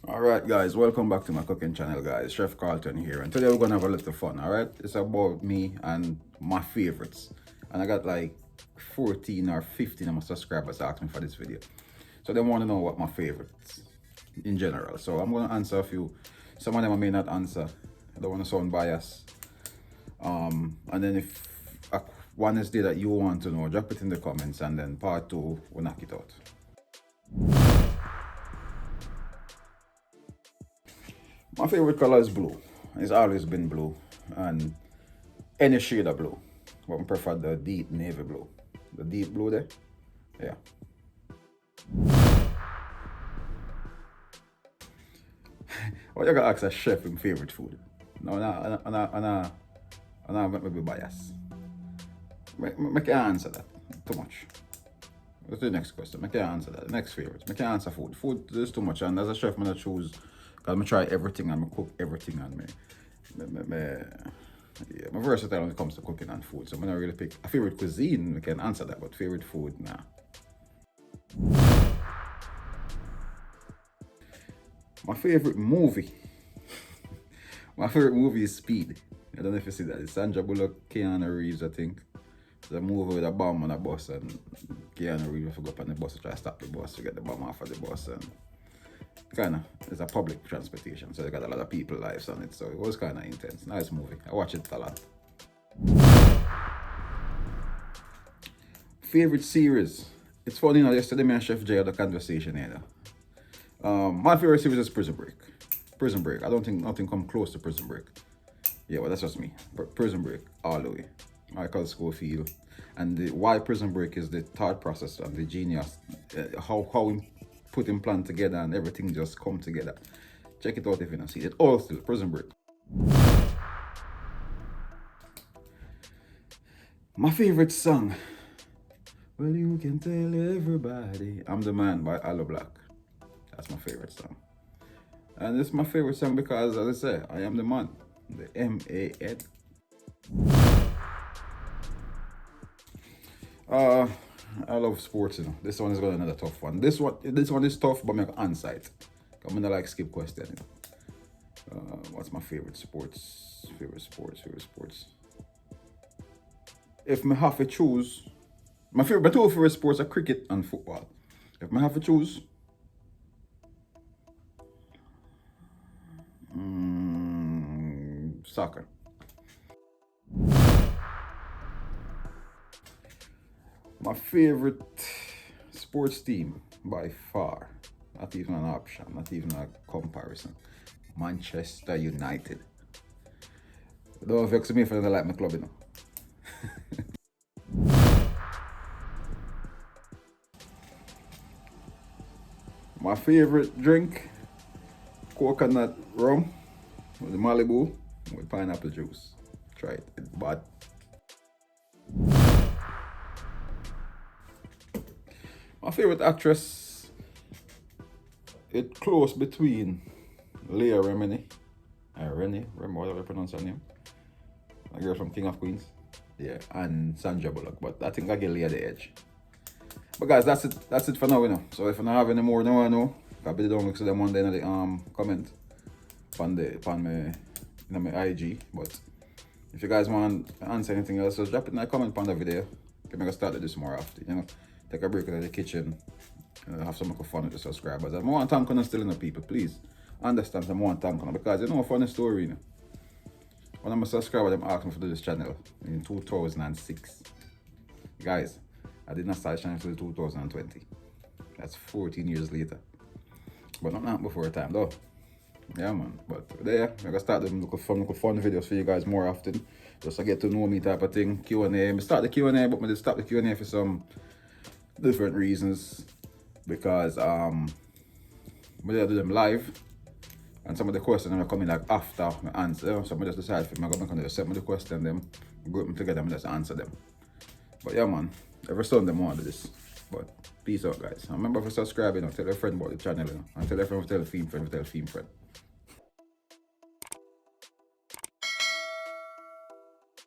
Alright guys, welcome back to my cooking channel guys. Chef Carlton here, and today we're gonna have a little fun. Alright, it's about me and my favorites, and I got like 14 or 15 of my subscribers asked me for this video, so they want to know what my favorites in general. So I'm gonna answer a few. Some of them I may not answer. I don't want to sound biased. And then if one is there that you want to know, drop it in the comments, and then part 2 we'll knock it out. My favorite color is blue. It's always been blue, and any shade of blue. But I prefer the deep navy blue. The deep blue there, yeah. What you gotta ask a chef in favorite food? No, I'm not be biased. I can't answer that too much. What's the next question? I can't answer that. Next favorite. I can't answer food. Food is too much, and as a chef, I'm gonna choose. I'm try everything and I cook everything, and I'm versatile when it comes to cooking and food. So I'm not really pick a favorite cuisine. I can answer that, but favorite food, nah. My favorite movie. My favorite movie is Speed. I don't know if you see that. It's Sandra Bullock, Keanu Reeves, I think. It's a movie with a bomb on a bus, and Keanu Reeves will go up on the bus to try to stop the bus to get the bomb off of the bus, and kind of, it's a public transportation, so they got a lot of people lives on it, so it was kind of intense. Nice movie. I watch it a lot. Favorite series. It's funny, yesterday me and Chef Jay had a conversation here. My favorite series is Prison Break. Prison Break. I don't think nothing come close to Prison Break. Yeah, well, that's just me. Prison Break, all the way. Michael Scofield. And why Prison Break is the thought process and the genius. How we put in plan together and everything just come together. Check it out if you don't see it. All still Prison Break. My favorite song. Well, you can tell everybody. I'm the Man by Aloe Black. That's my favorite song. And it's my favorite song because, as I say, I am the man. The M-A-N. I love sports, you know. This one is going to be another tough one. This one is tough, but I'm answer it. I'm gonna like skip question. You know. What's my favorite sports? Favorite sports. If I have to choose, my two favorite sports are cricket and football. If I have to choose, soccer. My favorite sports team by far, not even an option, not even a comparison, Manchester United. Don't vex me if I don't like my club, you know. My favorite drink, coconut rum with Malibu with pineapple juice. Try it, it's bad. My favorite actress, it's close between Leah Remini, whatever you pronounce her name, a girl from King of Queens, yeah, and Sandra Bullock, but I think I get Leah the edge. But guys, that's it for now, you know. So if you don't have any more, no, I know. I'll be down to them one day in the comment on my IG. But if you guys want to answer anything else, just drop it in the comment on the video. Can make us start this more often, you know. Take a break out of the kitchen, have some fun with the subscribers. And I want to thank you still in the people, please. Understand, I want to thank you because you know a funny story, you know. One of my subscribers them asked me to do this channel in 2006. Guys, I did not start channel until 2020. That's 14 years later. But not before time though. Yeah man. But there, I'm gonna start them looking fun videos for you guys more often. Just to get to know me type of thing. Q&A. I start the Q&A, but I just stop the Q&A for some different reasons. Because we do them live. And some of the questions are coming like after my answer. So I just decide if I'm gonna just set me the question them, group them together and just answer them. But yeah man, every Sunday I want to do this. But peace out guys. And remember to subscribe, you know, tell a friend about the channel, you know, and tell a friend, tell a theme friend, tell a theme friend.